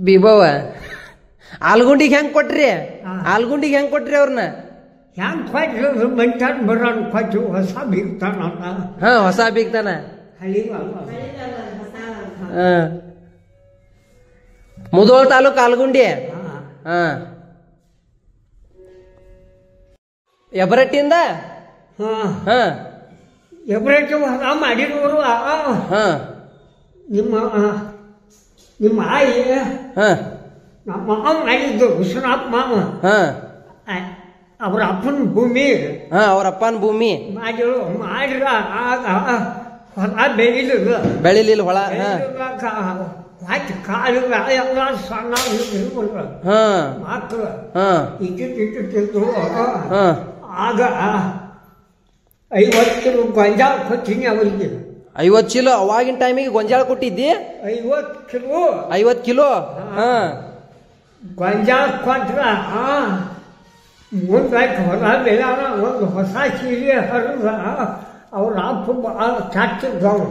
ಬಿಬವ ಆಲ್ಗುಂಡಿಗೆ ಹೆಂಗ್ ಕೊಟ್ರಿ ಆಲ್ಗುಂಡಿಗೆ ಹೆಂಗ್ ಕೊಟ್ರಿ ಅವ್ರನ್ನ ಹೆಂಗ್ ಕೊಟ್ರಿ ಬಂಟಾನ ಬರೋಣ ಕೊಟ್ಟು ಹೊಸ ಬೀಗ್ತಾನ ಹಾ ಹೊಸ ಬೀಗ್ತಾನ ಮುಧೋಳ ತಾಲೂಕ್ ಆಲ್ಗುಂಡಿ ಹಾ ಎಬರಟ್ಟಿಯಿಂದ ಹಾ ಎಬರಟ್ಟಿ ಹೊಸ ಮಾಡಿರೋರು ಹಾ ನಿಮ್ಮ ಆಯಿ ಹಾ ನಮ್ಮ ಮಾವ ಮಾಡಿದ್ದು ವಿಶ್ವನಾಥ್ ಮಾವ ಹಾ ಅವ್ರ ಅಪ್ಪನ ಭೂಮಿ ಹಾ ಅವ್ರ ಅಪ್ಪನ ಭೂಮಿ ಮಾಡಿರ ಆಗ ಹೊಲ ಬೆಳಿಲಿಲ್ಲ ಹೊಳ ಕಾಲು ಎಲ್ಲ ಸಣ್ಣ ಮಕ್ಕಳು ಇಟ್ಟಿಟ್ಟಿಟ್ಟಿದ್ರು ಆಗ 50 ಕಿಲೋ ಗೊಂಜಾಳ ಕೊಟ್ಟಿನಿ ಅವರಿಗೆ 50 ಕಿಲೋ ಅವಾಗಿನ ಟೈಮಿಗೆ ಗೊಂಜಾಳ ಕೊಟ್ಟಿದ್ದಿ 50 ಕಿಲೋ ಹಾ ಗೊಂಜಾಳ ಕೊಟ್ರ ಮುಂದಾಯ್ತು ಹೊಲ ಬೆಳೆಯಾರ ಒಂದು ಹೊಸ ಸೀರೆ ಹರಿದ ಅವ್ರ ಅಪ್ಪ ಭಾಳ ಚಾಚಿದ್ದವು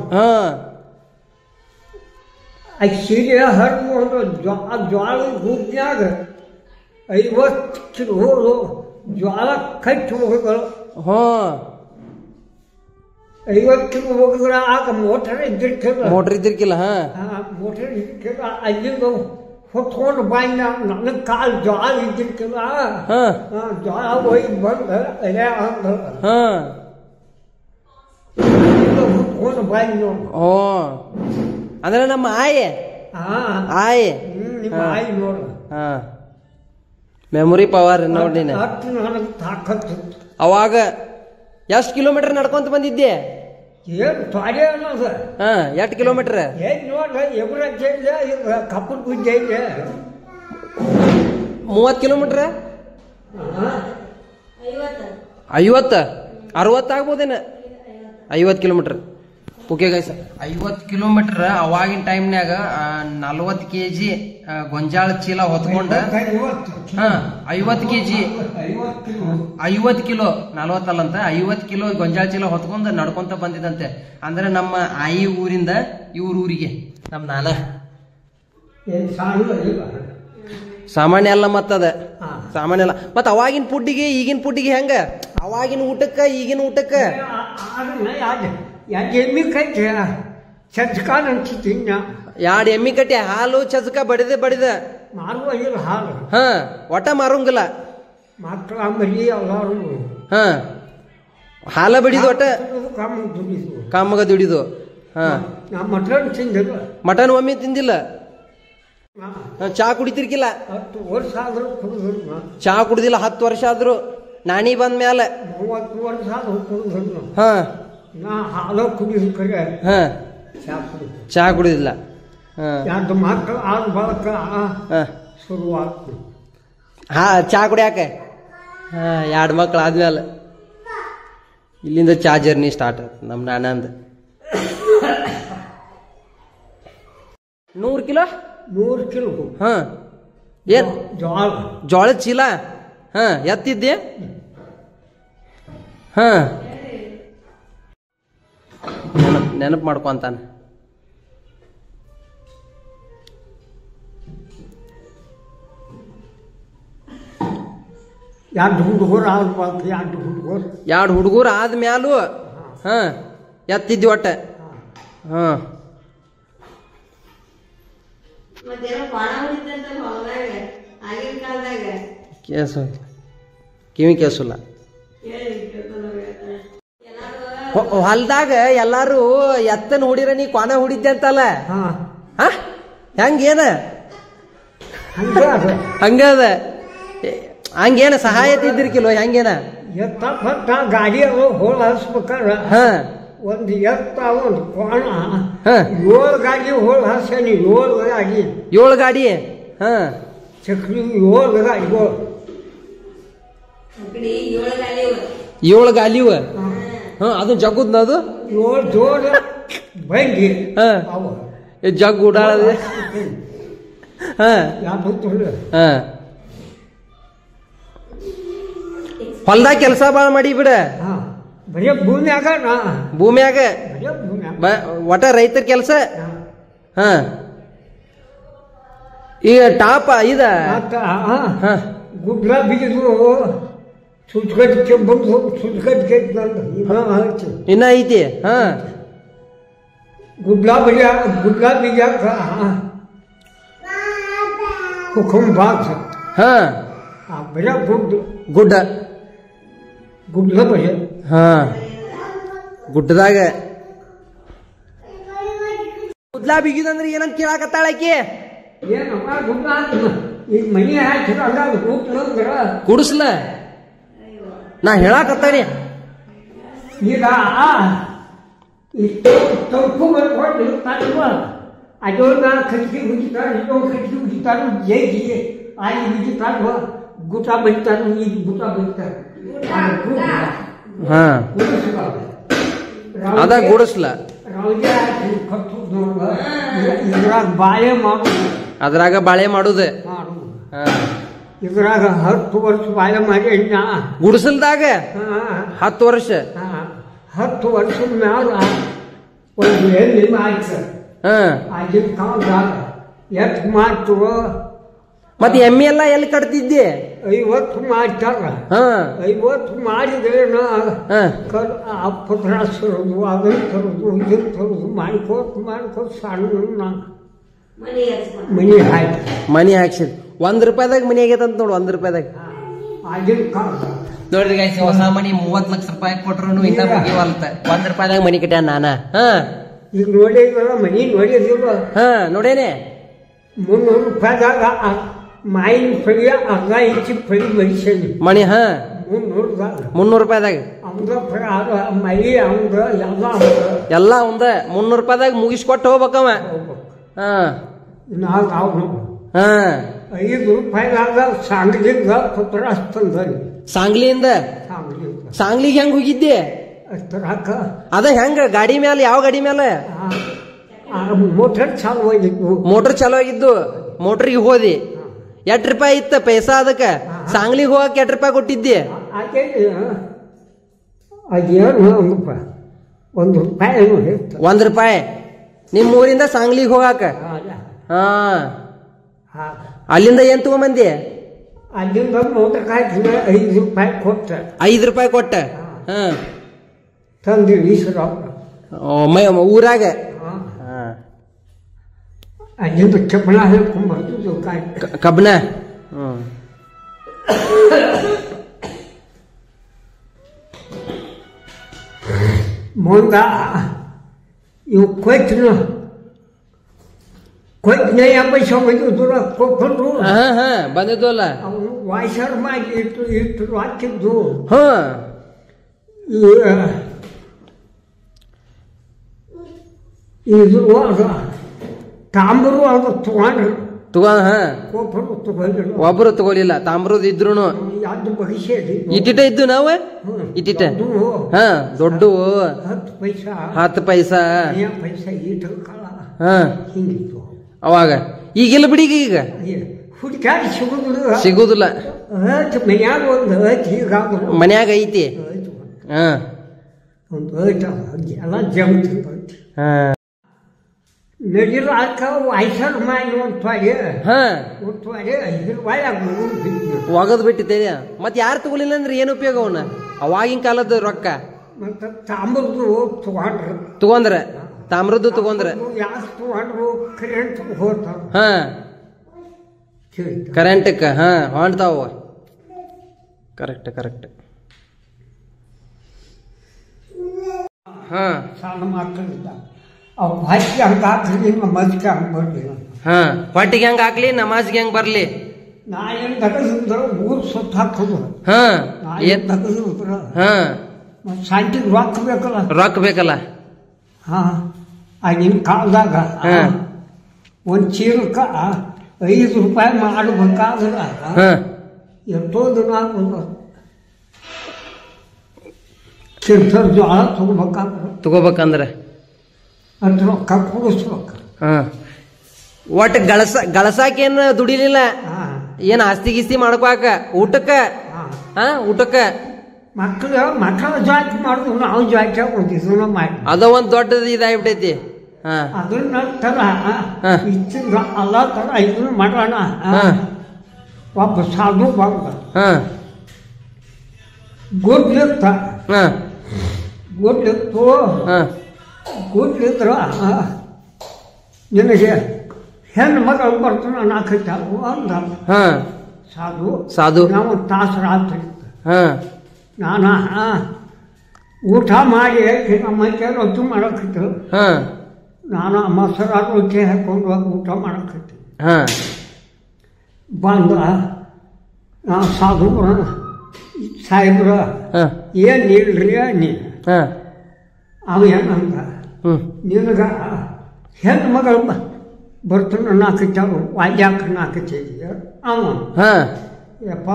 ಆ ಸೀರೆ ಹರಿದು ಒಂದು ಜ್ವಾಳದ ಗುಡ್ನ್ಯಾಗ 50 ಕಿಲೋ ಜ್ವಾಳ ಕಟ್ಟಿ ಹೋಗಿದ್ರು 50 ಕಿಲೋ ಹೋಗಿದ್ರ ಆಗ ಮೋಟರ್ ಇದ್ದಿರ್ಕಿಲ್ಲ ಮೋಟರ್ ಇದ್ದಿರ್ಕಿಲ್ಲ ಅಲ್ಲಿಂದ ಹೊತ್ಕೊಂಡು ಬಾಯಿ ನನ್ನ ಕಾಲು ಜ್ವಾಳ ಇದ್ದಿರ್ಕಿಲ್ಲ ಜ್ವಾಳ ಒಯ್ದು ಬಂದು ಅದೇ ಅಂದ ಹೊತ್ಕೊಂಡು ಬಾಯಿ ನೋಡಿ ಅಂದ್ರೆ ನಮ್ಮ ಆಯೆ ನಿಮ್ಮ ಆಯಿ ನೋಡು ಮೆಮೊರಿ ಪವರ್ ನೋಡಿ ನನಗೆ ತಾಕತ್ತು ಅವಾಗ ಎಷ್ಟು ಕಿಲೋಮೀಟರ್ ನಡ್ಕೊಂತ ಬಂದಿದ್ದೆ ಏನು ತ್ವಾಡೆ ಅನ್ನೋದು ಎಷ್ಟು ಕಿಲೋಮೀಟರ್ ಏನು ನೋಡ್ರಿ ಎಬ್ರ ಕಪ್ಪನ ಗುಜ್ಜೆ ಐತೆ 30 kilometre 50 60 ಆಗ್ಬೋದೇನ 50 kilometre okay guys 50 kilometre ಅವಾಗಿನ ಟೈಮ್ನ್ಯಾಗ 40 kg ಗೊಂಜಾಳ ಚೀಲ ಹೊತ್ಕೊಂಡ 50 kg 50 ಕಿಲೋ 40 ಅಲ್ಲಂತ 50 ಕಿಲೋ ಗೊಂಜಾಳ ಚೀಲ ಹೊತ್ಕೊಂಡ ನಡ್ಕೊಂತ ಬಂದಿದಂತೆ ಅಂದ್ರೆ ನಮ್ಮ ಆಯಿ ಊರಿಂದ ಇವ್ರ ಊರಿಗೆ ನಮ್ ನಾನ ಸಾಮಾನ್ಯ ಅಲ್ಲ ಮತ್ತದ ಸಾಮಾನ್ಯ ಅಲ್ಲ ಮತ್ತ ಅವಾಗಿನ ಫುಡ್ಡಿಗೆ ಈಗಿನ ಫುಡ್ಡಿಗೆ ಹೆಂಗ ಅವಾಗಿನ ಊಟಕ್ಕ ಈಗಿನ ಊಟಕ್ಕ ಎಮ್ಮಿ ಕಟ್ಟಿ ಚಚ್ಕಾನ ಅಂತಿನ್ನ 2 ಎಮ್ಮಿ ಕಟ್ಟಿ ಹಾಲು ಚಚ್ಕ ಬಡಿದ ಮಾರುವ ಹಾಲು ಒಟ್ಟ ಮಾರಂಗಿಲ್ಲ ಮಕ್ಕಳ ಮರಿ ಎಲ್ಲಾರು ಹಾಲ ಬಡಿದು ಒಟ್ಟ ಕಾಮಗ ದುಡಿದು ಮಟನ್ ತಿಂದಿಲ್ಲ ಮಟನ್ ಒಮ್ಮೆ ತಿಂದಿಲ್ಲ ಚಾ ಕುಡಿತಿರ್ಕಿಲ್ಲ 10 ವರ್ಷ ಆದ್ರೂ ಕುಡಿದ್ರು ಚಾ ಕುಡಿದಿಲ್ಲ 10 ವರ್ಷ ಆದ್ರು ನಾನಿ ಬಂದ ಮ್ಯಾಲ 30 ವರ್ಷ ಆದ್ರೂ ಕುಡಿದ್ರು ನಾ ಹಾಲು ಕುಡಿದ್ರೆ ಚಾ ಕುಡಿದಿಲ್ಲ 2 ಮಕ್ಕಳು ಆದ ಬಳಕ ಶುರುವಾಗ್ತದೆ ಚಾ ಕುಡಿಯಾಕ 2 ಮಕ್ಳು ಆದ್ಮೇಲೆ ಇಲ್ಲಿಂದ ಚಾ ಜರ್ನಿ ಸ್ಟಾರ್ಟ್ ಆಯ್ತು ನಮ್ಮ ನಾನಂದ 100 ಕಿಲೋ ಏನ್ ಜೋಳದ ಚೀಲ ಎತ್ತಿದ್ದೆ ನೆನಪು ಮಾಡ್ಕೊಂತಾನ ಎರಡು ಹುಡುಗರು ಆದ್ಮ್ಯಾಲು ಎತ್ತಿದ್ದಿ ಒಟ್ಟ ಕಿವಿ ಕೇಸಲ್ಲ ಹೊಲ್ದಾಗ ಎಲ್ಲಾರು ಎತ್ತನ ಹುಡಿರ ನೀ ಕೊನ ಹುಡಿದ್ದೆ ಅಂತಲ್ಲ ಹೆಂಗೇನ ಹಂಗದ ಹಂಗೇನ ಸಹಾಯ ತಿದ್ದಿರ್ಕಿಲ್ವ ಹೆಂಗೇನ ಎತ್ತ ಗಾಡಿ ಹೋಳ ಹಸ್ಬೇಕಾರ ಒಂದು ಎತ್ತ ಒಂದು ಕೋಣ 7 ಗಾಡಿ ಹೋಳ ಹಸನಿ 7 ಗಾಡಿ ಚಕ್ರಿ 7 ಗಾಡಿಗಳು 7 ಗಾಲಿವ ಅದು ಜಗ್ಗುದ್ನ ಅದು 7 ಜೋಡ ಬಂಡಿ ಜಗ್ ಉಡಾಳದ ಹೊಲ್ದಾಗ ಕೆಲಸ ಬಾಳ ಮಾಡಿ ಬಿಡ ಬರೀ ಭೂಮಿಯಾಗ ಒಟ ರೈತರ ಕೆಲಸ ಈಗ ಟಾಪ ಇದ ಗುಡ್ಲ ಬಿಗಿದ್ರು ಸುಟ್ಕಟ್ಟಿ ಬಂದು ಸುಟ್ಕಟ್ಟಿ ಇನ್ನ ಐತಿ. ಹಾ ಗುಡ್ಲ ಬಿಗ್ಯಾಕ ಹುಕುಂ ಬಾಕ್ಸ. ಹಾ ಬರ ಗುಡ್ಡ ಗುಡ್ಲ ಬರ. ಹಾ ಗುಡ್ಡದಾಗ ಗುಡ್ಲಾ ಬಿಗಿದಂದ್ರೆ ಏನಂತ ಕೇಳಾಕತ್ತಾಳಕಿ. ಈಗ ಮನಿ ಹಾಕಿ ಕುಡಿಸ್ಲ ನಾ ಹೇಳಾಕತ್ತಾನೆ. ಈಗ ತಪ್ಪು ಅದೊಂದು ಖರ್ಚಿ ಹುಗಿತಾರೆ, ಇದೊಂದು ಖರ್ಚಿ ಹುಗಿತಾರೆ, ಜೈಗಿ ಆಗಿ ಹುಗಿತಾರ, ಗುಟ ಬೈತಾರೆ, ಈಗ ಗುಟ ಬೈತಾರೆ. ಹಾ ಅದ ಗುಡಿಸ್ಲ ಇದ್ರಾಗ ಬಾಳೆ ಮಾಡುದು, ಅದ್ರಾಗ ಬಾಳೆ ಮಾಡುದು. ಇದ್ರಾಗ 10 ವರ್ಷ ಬಾಳೆ ಮಾಡಿ ಗುಡಿಸಲ್ದಾಗ 10 ವರ್ಷ 10 ವರ್ಷದ ಮ್ಯಾಲ ಒಂದು ಎಲ್ಲಿ ಆಯ್ತು. ಆಗಿನ ಕಾಲದಾಗ ಎಷ್ಟು ಮಾಡ್ತವ. ಮತ್ತೆ ಎಮ್ಮೆ ಎಲ್ಲ ಎಲ್ಲಿ ಕಟ್ತಿದ್ದೆ? 50 ಮಾಡ್ತಾರ. 50 ಮಾಡಿದ್ರೆ ಪತ್ರ ಸರೋದು, ಅದನ್ನ ತರೋದು, ಇದನ್ನ ತರೋದು ಮಾಡ್ಕೋತ ಸಣ್ಣ ಮನಿ ಹಾಕ್ಸಿರಿ. ₹1 ಮನಿ ಆಗೈತಂತ ನೋಡು. ₹1 ಆಗಿನ ಕಾಲ ನೋಡ್ರಿ ಗೈಸ್, ಹೊಸ ಮನಿ 30 ಲಕ್ಷ ರೂಪಾಯಿ ಕೊಟ್ರು ಇನ್ನ ಮುಗಿವಲ್ತ. ₹1 ಮನಿ ಕಟ್ಯಾನ ನಾನ. ಈಗ ನೋಡಿದ್ರಲ್ಲ ಮನಿ ನೋಡಿದಿಲ್ಲ. ನೋಡೇನೆ. ₹300 ಮಾಯಿನ ಫಳಿ ಅರ್ಧ ಇಂಚಿ ಫಳಿ ಮನುಷ್ಯನಿ ಮಣಿ. ₹300 ಮಳಿ ಅವಂದ ಎಲ್ಲ ಅವಂದ. ₹300 ಮುಗಿಸ್ಕೊಟ್ಟು ಹೋಗ್ಬೇಕವ. ₹5 ಸಾಂಗ್ಲಿಂದ ಪತ್ರ ತಂದನಿ. ಸಾಂಗ್ಲಿಯಿಂದ? ಸಾಂಗ್ಲಿಗೆ ಹೆಂಗ್ ಹೋಗಿದ್ದೆ? ಅದ ಹೆಂಗ ಗಾಡಿ ಮ್ಯಾಲ? ಯಾವ ಗಾಡಿ ಮ್ಯಾಲ? ಮೋಟರ್ ಚಾಲು ಆಗಿದ್ದು. ಮೋಟರ್ ಚಾಲು ಆಗಿದ್ದು. ಮೋಟರ್ಗೆ ಹೋದಿ. ₹8 ಇತ್ತ ಪೈಸಾ ಅದಕ್ಕ. ಸಾಂಗ್ಲಿಗೆ ಹೋಗಕ್ಕೆ ₹8 ಕೊಟ್ಟಿದ್ದೆ. ₹1 ನಿಮ್ ಊರಿಂದ ಸಾಂಗ್ಲಿಗೆ ಹೋಗಾಕ. ಅಲ್ಲಿಂದ ಏನ್ ತಗೊಂಬಂದಿ? ಅಲ್ಲಿಂದ ಮೋಟರ್ ₹5 ಕೊಟ್ಟ. ₹5 ಕೊಟ್ಟ ತಂದಿ ಊರಾಗ. ಅಲ್ಲಿಂದ ಕಬ್ಬಣ ಹೇಳ್ಕೊಂಡ್ಬರ್ತಿದ್ದು. ಕಬ್ಬಣ ಮುಂದ ಇವು ಕೊಯ್ತನ ಪೈಸಾ ಕೊಟ್ಟರು. ಬಂದಿದ್ವಲ್ಲ ಅವನು ವಾಯ್ಸರ್ ಮಾಡಿ ಇಟ್ಟು ಹಾಕಿದ್ದು. ಇದು ತಾಂಬರು ಅದು ತಗೊಂಡ್ರು. ಒಬ್ರು ತಗೊಲಿಲ್ಲ. ತಾಮ್ರದ ಇದ್ರು ಇಟ್ಟಿಟ ಇದ್ದು ನಾವ ಇಟ್ಟಿಟ. ದೊಡ್ಡ $10 ಪೈಸಾ ಹಿಂಗಿತ್ತು ಅವಾಗ. ಈಗೆಲ್ಲ ಬಿಡಿ. ಈಗ ಹುಡುಕಾಡಿ ಸಿಗುದಿಲ್ಲ. ಮನ್ಯಾಗ ಒಂದು ಮನ್ಯಾಗ ಐತಿ. ಒಂದು ಎಲ್ಲ ಜಂಪ್ ನಡಿಲ್ಲ. ಅದಕ್ಕೆ ವಾಯ್ಸರ್ ಮಾಡಿ ಒಗದ್ ಬಿಟ್ಟಿದ್ದೆ. ಮತ್ ಯಾರು ತಗೊಲಿಲ್ಲ ಅಂದ್ರೆ ಏನ್ ಉಪಯೋಗ ಅವನ್ನ? ಅವಾಗಿನ ಕಾಲದ ರೊಕ್ಕ. ಮತ್ತೆ ತಾಮ್ರದ್ದು ತಗೊಂಡ್ರ ತಾಮ್ರದ್ದು ತಗೊಂಡ್ರ ತಗೊಂಡ್ರು ಕರೆಂಟ್ ಹೋಗ್ತಾವ. ಕರೆಂಟಕ್ಕ ಹೊಂಡ್ತಾವ. ಕರೆಕ್ಟ್. ಸಣ್ಣ ಮಕ್ಕಳಿದ್ದ ಅವ್ ಹೊಟ್ಟಿಗೆ ಹಂಗ ಹಾಕ್ಲಿ ನಮಾಜ್ಗೆ ಹಂಗ ಬರ್ಲಿ. ಹೊಟ್ಟಿಗೆ ಹೆಂಗ ಹಾಕ್ಲಿ ನಮಾಜ್ಗೆ ಹೆಂಗ್ ಬರ್ಲಿ. ನಾ ಏನ್ ತಗಸಿದ್ರ ಊರ್ ಸುತ್ತ ಹಾಕೋದು. ತಗಸಿದ್ರ ಶಾಂತಿಗೆ ರೊಕ್ಕ ಬೇಕಲ್ಲ. ಆಗಿನ ಕಾಲದಾಗ ಒಂದ್ ಚೀಲಕ್ಕ ₹5 ಮಾಡ್ಬೇಕಾದ್ರ ಎಷ್ಟೋ ದಿನ ಕಿರ್ಸರ್ ಜೋಳ ತಗೋಬೇಕಂದ್ರ ಅದ್ರ ರೊಕ್ಕ ಕೊಡಿಸ್ಬೇಕು. ಒಟ್ಟು ಗಳಸಾಕೇನು ದುಡಿಲಿಲ್ಲ. ಏನ್ ಆಸ್ತಿ ಗೀಸ್ತಿ ಮಾಡ್ಕೋಕ ಊಟಕ್ಕ ಮಕ್ಕಳ ಜಾಯ್ಟ್ ಮಾಡುದು ನಾವು ಜಾಯ್ಟ್ ಮಾಡಿ ಅದ ಒಂದ್ ದೊಡ್ಡದ ಇದಾಗ್ಬಿಟ್ಟೈತಿ. ಹಾ ಅದನ್ನ ತರ ಇಚ್ಚಿಂದ ಅಲ್ಲ ತರ ಇದನ್ನ ಮಾಡೋಣ. ಒಬ್ಬ ಸಾಧು ಬಂದ ಗುಡ್ಲಿತ್ತ ಗುಡ್ಲಿತ್ತು ಗುಡ್ಲಿದ್ರ ನಿನಗೆ ಹೆಣ್ಣು ಮಗಳು ಬರ್ತಾನ ನಾಲ್ಕು ಅಂದ ಸಾಧು ಸಾಧು ನಾವು ತಾಸು ರಾತ್ರಿ ನಾನ ಊಟ ಮಾಡಿ ನಮ್ಮ ರೊಟ್ಟಿ ಮಾಡಕ್ಕಿತ್ತು. ನಾನು ಮೊಸರ ರೊಟ್ಟಿ ಹಾಕೊಂಡು ಹೋಗಿ ಊಟ ಮಾಡಕ್ಕಿತ್ತು. ಬಂದ ನಾ ಸಾಧು ಸಾಹೇಬ್ರ ಏನ್ ಇಲ್ರಿ ನೀನು ಅವ ಏನಂದ ನಿನಗ ಹೆಣ್ಣು ಮಗಳು ಬರ್ತಾನ ನಾಲ್ಕು ವಾದ್ಯಾಕ ನಾಲ್ಕು ಅವ ಯಪ್ಪ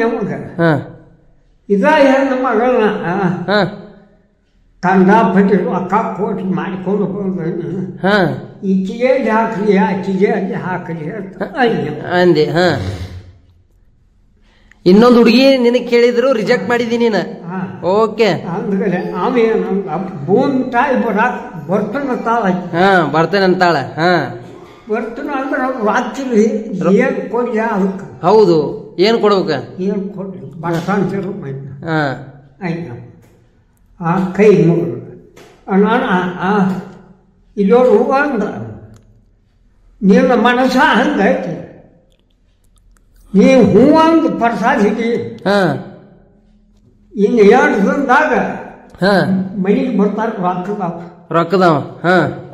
ನಮಗ ಇದ ಹೆಣ್ಣು ಮಗಳನ್ನ ಕಂಡಾಪಟ್ಟಿ ಅಕ್ಕ ಕೋಟಿ ಮಾಡಿಕೊಂಡು ಬಂದ ಈಚೆಗೆ ಹಾಕ್ಲಿ ಆಚೆಗೆ ಅಲ್ಲಿ ಹಾಕಲಿ ಅಂದೆ. ಇನ್ನೊಂದು ಹುಡುಗಿ ನಿನಗೆ ಕೇಳಿದ್ರು ರಿಜೆಕ್ಟ್ ಮಾಡಿದೀನಿ ನೀನು. ಓಕೆ ಅಂದ್ರೆ ಆಮೇಲೆ ಭೂಮಿ ತಾಯಿ ಬರಾಕ್ ಬರ್ತಾನ ತಾಳ ಬರ್ತೇನೆ ಅಂತಾಳ. ಬರ್ತಾನ ಅಂದ್ರೆ ರಾತ್ರಿ ಏನ್ ಕೊಡ್ಯ ಅದಕ್ಕೆ. ಹೌದು ಏನ್ ಕೊಡ್ಬೇಕ ಏನ್ ಕೊಡ್ಲಿ ಬರ್ತಾಂತಿರು ಆಯ್ತು ಆ ಕೈ ಮುಗಿದು ನಾನು ಇಲ್ಲೋರು ಅಂದ ನಿನ್ನ ಮನಸ್ಸ ಹಂಗೈತಿ ನೀವು ಹೂ ಅಂದು ಪ್ರಸಾದಿದಿ ಇನ್ನು 2 ದಿನದಾಗ ಮನೆಗೆ ಬರ್ತಾರ ರೊಕ್ಕದವ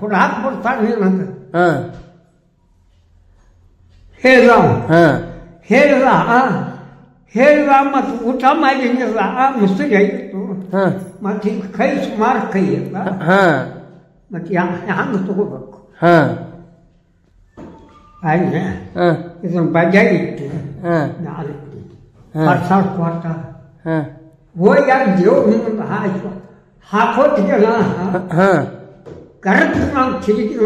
ಕೊಡಾಕ್ ಬರ್ತಾರ ನೀನಂದ ಹೇಳಿದ ಹೇಳಿದ ಮತ್ತು ಊಟ ಮಾಡಿನಿಲ್ಲ ಮುಸ್ತಿಗೆ ಆಗಿತ್ತು. ಮತ್ತೆ ಈಗ ಕೈ ಸುಮಾರು ಕೈ ಇಲ್ಲ ಮತ್ತೆ ಹಂಗೆ ತಗೋಬೇಕು. ಆಯ್ತು ಇದನ್ನ ಬಜಾಗಿತ್ತು ನಾನು ಪರ್ಸಾಡ್ ಕೊಟ್ಟ ಹೋಗಿ ಯಾರು ದೇವ್ರು ನಿಮ್ಮನ್ನು ಹಾಕೋತಿದ್ದಲ್ಲ ಕರೆಕ್ಟ್ ನಾವು ತಿರುಗಿ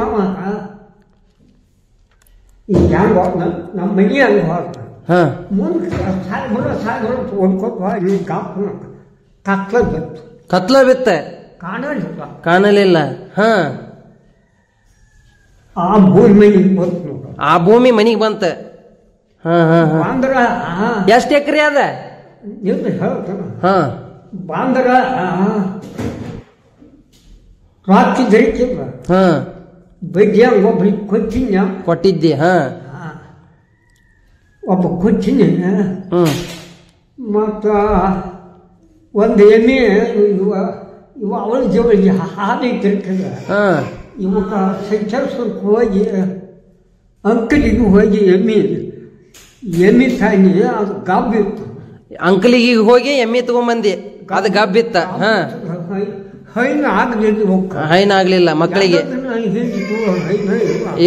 ಈಗ ಹೆಂಗೆ ನಮ್ಮ ಮನೆ ಹಂಗೆ ಹೋದ ಮುಂದೆ ಸಾಯ್ಬರು ಓದ್ಕೊತ ಕಾಪು ಕತ್ಲ ಬಿತ್ತ ಕಾಣಲಿಲ್ಲ. ಆ ಭೂಮಿ ಮನೆಗೆ ಬಂತು ನೋಡ. ಆ ಭೂಮಿ ಮನಿಗೆ ಬಂತ. ಬಾಂದ್ರ ಎಷ್ಟು ಎಕರೆ ಅದ ನಿಂತ ಹೇಳ್ತಾನ. ಬಾಂದ್ರ ರಾತ್ರಿ ಜರಿಕಿಲ್ಲ ಬಡ್ಡಿ ಒಬ್ರಿಗೆ ಕೊಟ್ಟಿದ್ದೆ. ಒಬ್ಬ ಕೊಚ್ಚಿನಿ ಮತ್ತ ಒಂದು ಎಮ್ಮೆ ಇವ ಅವಳ ಜವಳಿಗೆ ಹಾಲು ತಿರ್ಕದ ಇವಕ್ಕ ಸಂಚರಿಸೋಕೆ ಹೋಗಿ ಅಂಕಲಿಗೆ ಹೋಗಿ ಎಮ್ಮೆ ತಾಯಿ ಅದು ಗಬ್ಬಿತ್ತು. ಅಂಕಲಿಗೆ ಹೋಗಿ ಎಮ್ಮೆ ತಗೊಂಬಂದಿ ಅದು ಗಬ್ಬಿತ್ತ. ಹೈನ ಆಗಲಿಲ್ಲ ಹೈನ ಆಗ್ಲಿಲ್ಲ ಮಕ್ಕಳಿಗೆ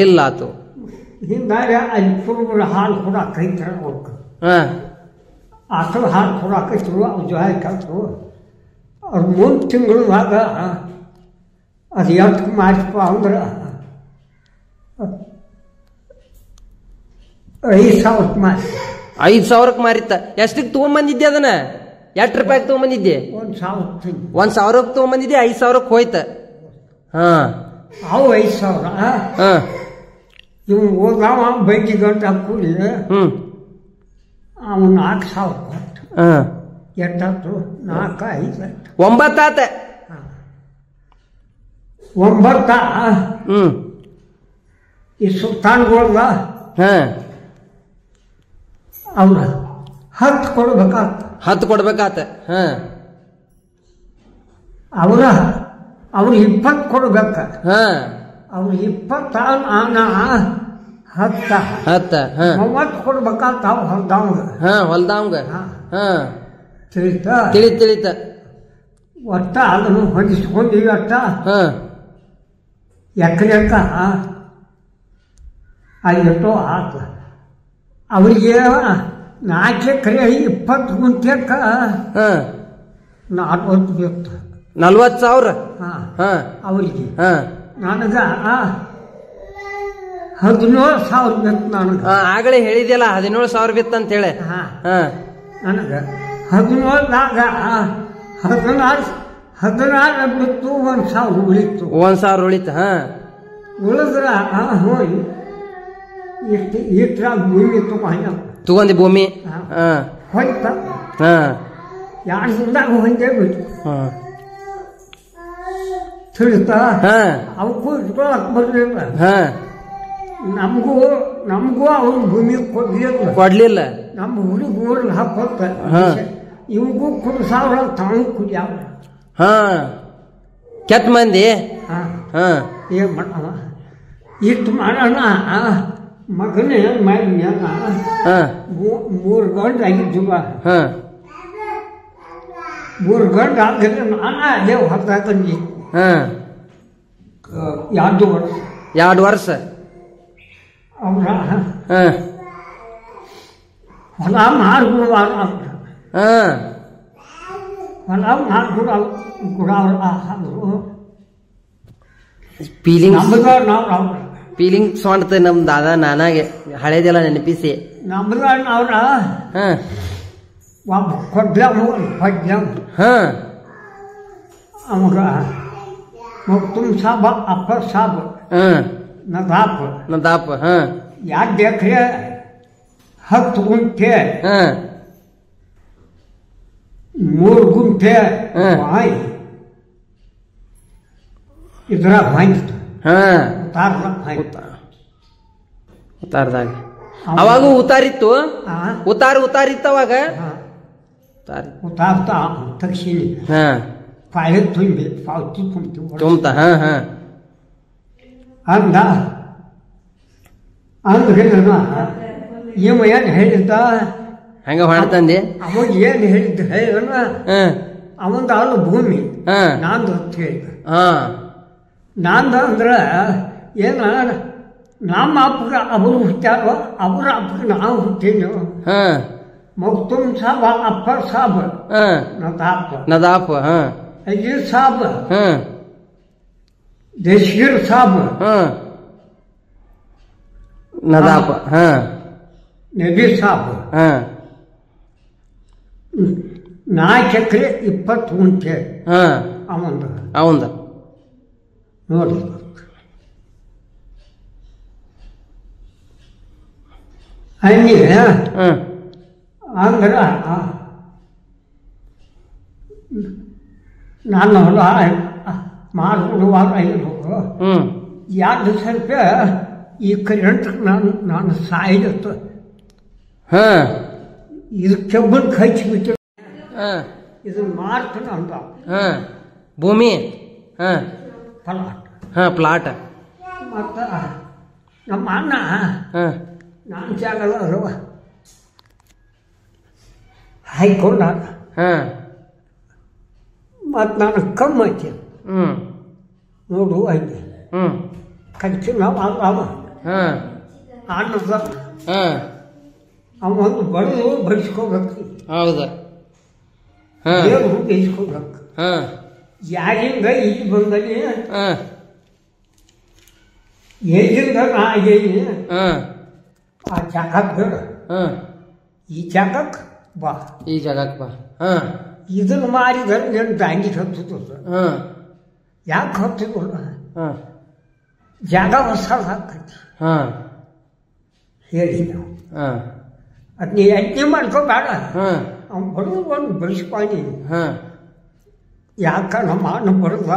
ಇಲ್ಲ ಆತು. ಹಿಂಗಾಗಿ ಅಲ್ಲಿ ಕುರುಬರು ಹಾಲು ಕೊಡಾಕ ಐತಾರೆ ಹೋಗ್ಕ ಆಕಳು ಹಾಲು ಕೊಡಾಕೈತರು ಅವ್ರು ಜೊತೆ ಕಲ್ತರು. ಅವ್ರು 3 ತಿಂಗಳದಾಗ ಅದು ಎಷ್ಟು ಮಾಡಿಸ್ಪ ಅಂದ್ರೆ 5,000 ಮಾರಿ. 5,000ಕ್ಕೆ ಮಾರಿತ್ತ. ಎಷ್ಟಕ್ಕೆ ತಗೊಂಬಂದಿದ್ದೆ ಅದನ್ನ? 8 ರೂಪಾಯಿಗೆ ತಗೊಂಬಂದಿದ್ದೆ. 1,000ಕ್ಕೆ ತಗೊಂಬಂದಿದ್ದೆ. 5,000ಕ್ಕೆ ಹೋಯ್ತ. ಅವು 5,000 ಇವ್ ಹೋದವ ಬೈಕಿ ಗಂಟೆ ಕೂಡಿ ಅವನು 4,000 ಕೊಟ್ಟು ಎಷ್ಟಾಯ್ತು? 4, 5 9 ಆತ. 9 ಈ ಸುಲ್ತಾನ್ಗಳ್ಗ ಅವ್ರ 10 ಕೊಡ್ಬೇಕಾತ. 10 ಕೊಡ್ಬೇಕಾತ. ಅವ್ರು 20 ಕೊಡ್ಬೇಕ. ಅವ್ರು 20 10 30 ಕೊಡ್ಬೇಕಾತ. ಹೊಲ್ದಾವಂಗ ತಿಳಿತ ತಿಳಿತ ಒಟ್ಟ ಅದನ್ನು ಹೊಡಿಸ್ಕೊಂಡಿವಿ. ಅಟ್ಟ ಎಕರೆಕ 5 ಆತ. ಅವರಿಗೆ 4 ಎಕರೆ 20 ಗುಂಟೆಕ 40 ಬೇಕು. 40,000 ಅವರಿಗೆ. ನನಗ 17,000 ಬೇಕು. ನನಗೆ ಆಗಲೇ ಹೇಳಿದ್ಯಲ್ಲ 17,000 ಬಿತ್ತು ಅಂತ ಹೇಳಿ. ನನಗೆ 17ದಾಗ 16 ಬಿತ್ತು. 1,000 ಉಳಿತು. 1,000 ಉಳಿತ. ಉಳಿದ್ರ ಇಷ್ಟ ಭೂಮಿ ತಗೊಂಡಿ ಭೂಮಿ ಹೊಯ್ತ ಎರಡು ದಿನದಾಗ ಹೊಂದೇ ಬಿಟ್ಟು ತಿಳಿತಾ ಅವಕ್ಕೂ ಇಟ್ಕೊಳಕ್ ಬರ್ಲಿಲ್ಲ ನಮಗೂ ಅವ್ರ ಭೂಮಿ ಕೊಡ್ಲಿಲ್ಲ ನಮ್ಮ ಹುಡುಗ ಹಾಕೋತ ಇವ್ಗೂ ಕುಡಿಸಾವ್ರ ತಾವು ಕುಡಿಯಾವ ಕೆಟ್ಟ ಮಂದಿ ಏನ್ ಮಾಡವ ಇಟ್ಟು ಮಾಡೋಣ ಮಗನೇ ಮಾಡಿದ್ಯಾನ 3 ಗಂಟೆ ಆಗಿದ್ದುವ 3 ಗಂಟೆ ಆಗಿದ್ರೆ ನಾನು ಅದೇ ಹೊತ್ತಾಕಂಡಿ 2 ವರ್ಷ 2 ವರ್ಷ ಅವ್ರ ಹೊಲ ಮಾರ್ಗುಡವಾರ ಹೊಲ ಮಾರ್ಗುಡವ್ರು ಫೀಲಿಂಗ್ ನಮ್ಗ ನಾವು ಫೀಲಿಂಗ್ ಸೊಂಡ್ತ ನಮ್ ದಾದಾ ನಾನಾಗೆ ಹಳೇದೆಲ್ಲ ನೆನಪಿಸಿ ನಮ್ಗ ಅವ್ರ ಒಬ್ಬ ಕೊಡ್ಲವ್ ಅವ್ರ ಮಕ್ತುಮ್ ಸಾಬ ಅಪ್ಪ ಸಾಬ ನದಾಪ 2 ಎಕರೆ 10 ಗುಂಟೆ 3 ಗುಂಟೆ ಬಾಯಿ ಇದ್ರ ಬಾಯ್ತು ಉತ್ತಾರದಾಗ ಅವಾಗ ಉತ್ತಾರಿತ್ತು ಉತ್ತಾರಿತ್ತು ಅವಾಗ ಉತ್ತಾರ್ತಾ ತಕ್ಷಣ ಪಾಳೆ ತುಂಬಿ ಪಾವತಿ ತುಂಬತ ಅಂದ್ರೆ ಇವ ಏನ್ ಹೇಳಿದ್ದ ಹಂಗ ಮಾಡ್ತಂದೆ ಅವಾಗ ಏನ್ ಹೇಳಿದ್ದ ಹೇಳ ಅವಂದ ಅಲ್ಲ ಭೂಮಿ ನಂದು ಅಂತ ಹೇಳಿದ ನಂದ ಅಂದ್ರ ಏನ ನಮ್ಮ ಅಪ್ಪಗ ಅವರು ಹುಟ್ಟ್ಯಾರೋ ಅವ್ರ ಅಪ್ಪಗ ನಾವು ಹುಟ್ಟೀನಿ ಮಕ್ತುಮ್ ಸಾಬ ಅಪ್ಪ ಸಾಬ ನದಾಪ ಅಜೀರ್ ಸಾಬ ದೇಶಗಿರ್ ಸಾಬ ನದಾಪ ನಬಿ ಸಾಬ 4 ಎಕರೆ 20 ಗುಂಟೆ ಅವಂದ ನೋಡಿ ಹಂಗೆ ಅಂದ್ರೆ ನಾನು ಹೊಲ ಮಾಡಿಕೊಡುವಾಗ 2 ಸ್ವಲ್ಪ ಈ ಕರೆಂಟ್ ನಾನು ಸಾಯಿತ್ತು ಇದು ಕೆಬ್ಬನ್ ಹಚ್ಚಿಬಿಟ್ಟು ಇದನ್ನ ಮಾಡ್ತಾನೆ ಅಂತ ಭೂಮಿ ಪ್ಲಾಟ್ ಪ್ಲಾಟ್ ಮತ್ತ ನಮ್ಮ ಅಣ್ಣ ನಾನು ಜಾಗಲ್ಲ ಅಲ್ವ ಹಾಯ್ಕೊಂಡ ಮತ್ತು ನಾನು ಕಮ್ಮಿ ಐತಿ ನೋಡು ಹಂಗೆ ಕಂಚು ನಾವು ಅವ ಅನ್ನದ ಅವೊಂದು ಬಡದು ಬಡಿಸ್ಕೋಬೇಕು ಹೌದಾ ದೇವರು ಬೇಯಿಸ್ಕೋಬೇಕು ಯಾರಿಂದ ಇಲ್ಲಿ ಬಂದಲ್ಲಿ ಎಲ್ಲಿಂದ ನಾ ಆಗೇನಿ ಆ ಜಾಗಕ್ಕೆ ಬೇಡ ಈ ಜಾಗಕ್ಕೆ ಬಾ ಈ ಜಾಗಕ್ಕೆ ಬಾ ಇದನ್ನು ಮಾಡಿದ್ರೆ నేను ಬ್ಯಾಂಗಿ ಹತ್ತಿದ್ದ ಯಾಕೆ ಹತ್ತಿದ್ವಲ್ಲ ಜಾಗ ಹೊಸ ಹಾಕೈತಿ ಹೇಳಿ ನಾವು ಅದು ನೀ ಯಜ್ಞೆ ಮಾಡ್ಕೋಬೇಡ ಅವ್ನು ಬಡದು ಒಂದು ಬೆಳೆಸ್ಕೊಂಡು ಯಾಕ ನಮ್ಮ ಅಣ್ಣ ಬಡದ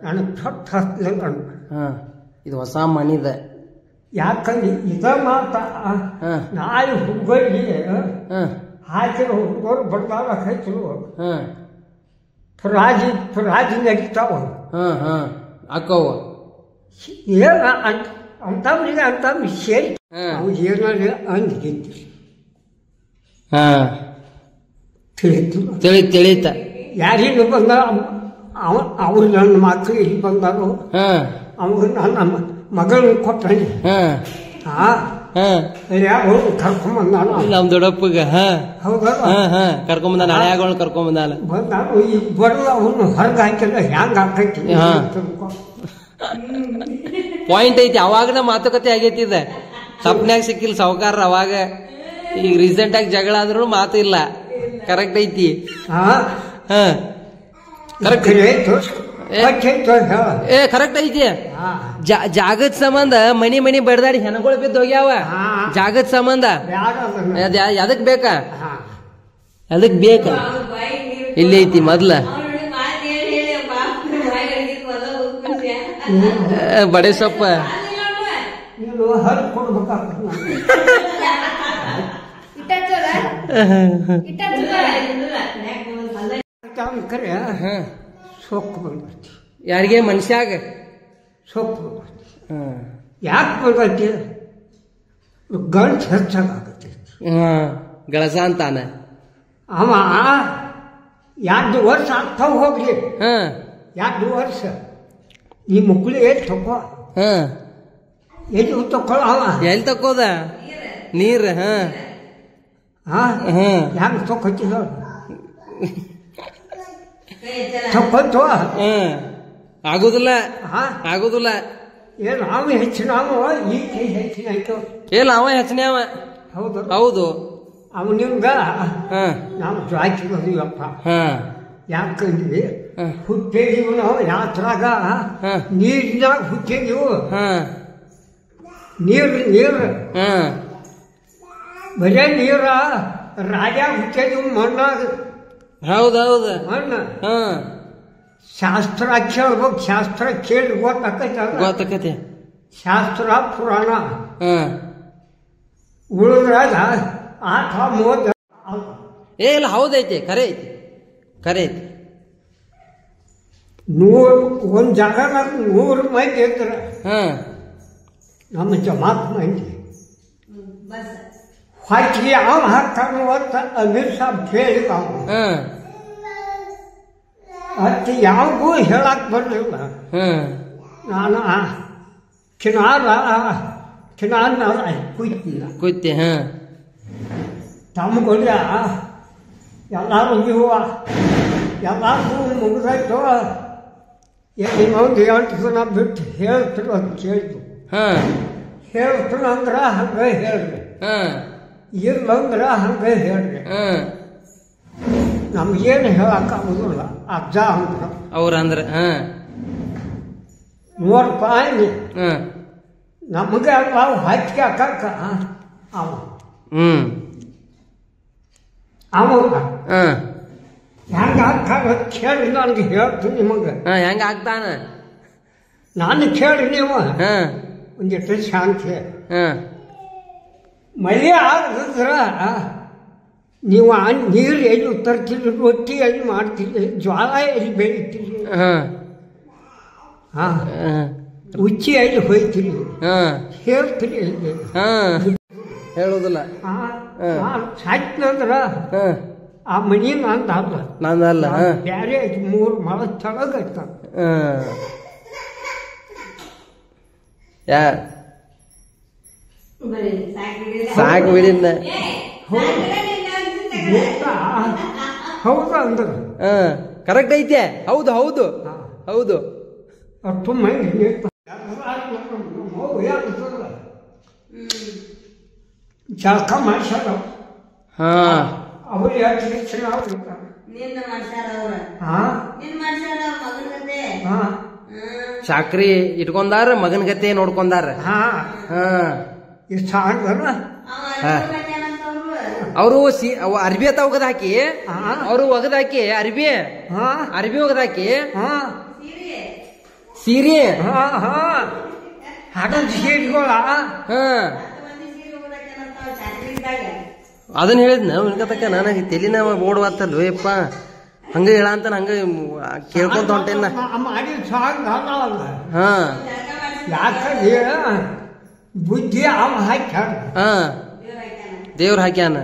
ನನಗೆ ತೊಟ್ಟು ಹತ್ತಲಿಲ್ಲ ಇದು ಹೊಸ ಮನಿದ ಯಾಕಂದ್ರೆ ಇದ ಮಾತ ನಾಳೆ ಹುಡುಗರಿಗೆ ಹಾಕಿರೋ ಹುಡುಗರು ಬಡದಾಗ ಹಾಕಿರು ಫ್ರಾಜಿ ನಡೀತಾವ ಅಕ್ಕವ ಏನ ಅಂತವ್ರಿಗೆ ಅಂತವ್ರು ಸೇರಿ ಅವು ಏನಾದ್ರೆ ಅಂದಿದ್ದು ತಿಳಿತ ಯಾರಿಲ್ಲ ಬಂದ ಅವ್ರು ನನ್ನ ಮಕ್ಕಳು ಇಲ್ಲಿ ಬಂದರು ಅವಾಗ ನನ್ನ ಮಗಳನ್ನ ಕೊಟ್ಟೆ ಯಾವ ಕರ್ಕೊಂಬಂದಾನ ನಮ್ ದೊಡ್ಡಪ್ಪಗ ಹೌದಲ್ಲ ಕರ್ಕೊಂಬಂದ ಹಳೆಯಾಗ ಕರ್ಕೊಂಬಂದಾನ ಬಂದಾನು ಈಗ ಬರಲ್ಲ ಅವನು ಹೊರಗೆ ಹಾಕಿಲ್ಲ ಹ್ಯಾಂಗ ಹಾಕೈತಿ ಪಾಯಿಂಟ್ ಐತಿ ಅವಾಗನ ಮಾತುಕತೆ ಆಗೈತಿ ಇದ ಸಪ್ನ್ಯಾಗ ಸಿಕ್ಕಿಲ್ಲ ಸಾವುಕಾರ ಅವಾಗ ಈಗ ರೀಸೆಂಟ್ ಆಗಿ ಜಗಳ ಆದ್ರೂ ಮಾತು ಇಲ್ಲ ಕರೆಕ್ಟ್ ಐತಿ ಕರೆಕ್ಟ್ ಏ ಕರೆಕ್ಟ್ ಐತಿ. ಜಾಗದ ಸಂಬಂಧ ಮನಿ ಬಡ್ದಾಡಿ ಹೆಣಗಳು ಬಿದ್ದು ಹೋಗ್ಯಾವ. ಜಾಗದ ಸಂಬಂಧ ಎದಕ್ ಬೇಕಾ? ಅದಕ್ ಬೇಕಾ? ಇಲ್ಲಿ ಐತಿ ಮೊದ್ಲ ಬಡೆ ಸೊಪ್ಪ. ಯಾರಿಗೆ? ಮನುಷ್ಯಾಗ ಸೊಪ್ಪು ಯಾಕೆ ಬರ್ತೈತಿ? ಗಂಟು ಹೆಚ್ಚಾಗತ್ತೆ. ಗಳಸ ಅಂತಾನ ಅವ. 2 ವರ್ಷ ಆಗ್ತಾವ ಹೋಗ್ಲಿ. 2 ವರ್ಷ ಈ ಮಕ್ಕಳು ಎಲ್ಲಿ ತಕೋ? ಎಲ್ಲಿ ತಕೊಳ್ಳ? ಎಲ್ಲಿ ತಕೋದ? ನೀರ್ ಹೆಂಗ್ ತಕೋತಿದ? ತಕ್ಕೊಂತ ಆಗುದಿಲ್ಲ. ಆಗುದಿಲ್ಲ. ಏನು ಅವ ಹೆಚ್ಚಿನ ಈ ಕೈ ಹೆಚ್ಚಿನ ಆಯ್ತು. ಇಲ್ಲ ಅವ ಹೆಚ್ಚಿನ ಅವ. ಹೌದು ಹೌದು. ಅವ ನಿಮ್ಗ ನಾವು ಜಾಯ್ತಿರೋದಿವಪ್ಪ. ಯಾಕಂದ್ವಿ ಹುಟ್ಟಿದೀವು ನಾವು ಯಾತ್ರಾಗ. ನೀರಿನಾಗ ಹುಟ್ಟಿದೀವು. ನೀರು ಬರೇ ನೀರ. ರಾಜ ಹುಟ್ಟಿದೀವು ಮಣ್ಣಾಗ. ಹೌದೌದು. ಮಣ್ಣು ಶಾಸ್ತ್ರ ಕೇಳ್ಬೇಕು. ಶಾಸ್ತ್ರ ಕೇಳಿ ಗೊತ್ತಾಕತಿ. ಶಾಸ್ತ್ರ ಪುರಾಣ ಉಳಿದ್ರಾಗ 8-30. ಏ ಇಲ್ಲ ಹೌದೈತಿ. ಖರೆ ಐತಿ. ಖರೆ ಐತಿ. 100 ಒಂದ್ ಜಾಗದಾಗ 100 ಮಂದಿ ಇದ್ರ ನಮ್ಮ ಜಮಾತ್ ಮಂದಿ ಹೊಟ್ಟಿಗೆ ಯಾವ ಹಾಕ್ತಾನ ಅಂತ ಅಮೀರ್ ಸಾಬ್ ಕೇಳಿದ. ಅಷ್ಟು ಯಾವಾಗೂ ಹೇಳಕ್ ಬರಲಿಲ್ಲ. ನಾನು ಕಿನಾರ ಕುಯ್ತಿ. ತಮ್ಮಗೊಳ್ಳ ಎಲ್ಲಾರು ಇವ ಎಲ್ಲಾರು ಮುಗಿದಾಯ್ತು. ಇನ್ನೊಂದು 8 ದಿನ ಬಿಟ್ಟು ಹೇಳ್ತೀನಿ ಅಂತ ಕೇಳಿದ್ರು. ಹೇಳ್ತೀನಿ ಅಂದ್ರ ಹಂಗ ಹೇಳ್ರಿ, ಇರ್ಲಂದ್ರ ಹಂಗ ಹೇಳ್ರಿ. ನಮ್ಗೇನು ಹೇಳಕ್ಕಾಗುದಿಲ್ಲ ಅಜ್ಜ ಅಂದ್ರ. ಅವ್ರಂದ್ರ ನೋಡ್ಪಾಯಿ ನಮಗೆ ನಾವು ಹಚ್ಚಿಗೆ ಹಾಕಕ್ಕ ಅವ ಹೆಂಗ ಹಾಕ್ತಾರ ಕೇಳಿ ನನ್ಗೆ ಹೇಳ್ತೀನಿ ನಿಮಗೆ. ಹೆಂಗ ಆಗ್ತಾನ ನಾನು ಕೇಳಿ ನೀವು ಒಂದಿಟ್ಟು ಶಾಂತಿ. ಮಳೆ ಆಗದ್ರ ನೀವು ನೀರು ಎಲ್ಲಿ ತರ್ತೀರಿ, ರೊಟ್ಟಿ ಎಲ್ಲಿ ಮಾಡ್ತೀರಿ, ಜ್ವಾಳ ಎಲ್ಲಿ ಬೆಳಿತೀರಿ, ಉಚ್ಚಿ ಎಲ್ಲಿ ಹೋಯ್ತೀರಿ ಹೇಳ್ತೀರಿ. ಹೇಳುದಿಲ್ಲ. ಸಾಯ್ತಂದ್ರ ಆ ಮನಿ ನಂದಲ್ಲ. ನಂದಲ್ಲ. ಬ್ಯಾರೆ 3 ಮಳ ತಳಗೈತ. ಸಾಕು ಬಿಡಿನ. ಹೌದ ಅಂದ್ರ ಕರೆಕ್ಟ್ ಐತೆ. ಹೌದು ಹೌದು ಹೌದು. ಅಷ್ಟು ಮಂದಿ ಜಳಕ ಮಾಡ್ಸಾರ. ಅವ್ರು ಚಾಕ್ರಿ ಇಟ್ಕೊಂಡಾರ, ಮಗನ ಗತೆ ನೋಡ್ಕೊಂಡಾರ. ಅವರು ಅರ್ಬಿ ಅತ್ತ ಒಗದ್ ಹಾಕಿ, ಅವರು ಒಗದ್ ಹಾಕಿ ಅರ್ಬಿ ಒಗದ್ ಹಾಕಿ ಸೀರೆ ಅದನ್ನ ಹೇಳಿದ್ನ ಉಳ್ಕತಕ್ಕ. ನನಗೆ ತೆಲಿನ ಓಡ್ವತ್ತಲ್ವ ಯಪ್ಪ. ಹಂಗ ಹೇಳ ಅಂತ ಹಂಗ ಕೇಳ್ಕೊಂತ ಹೊಂಟೇನ. ಯಾಕೆ ಬುದ್ಧಿ ಅವ ಹಾಕ್ಯಾರ. ದೇವ್ರ ಹಾಕ್ಯಾನ.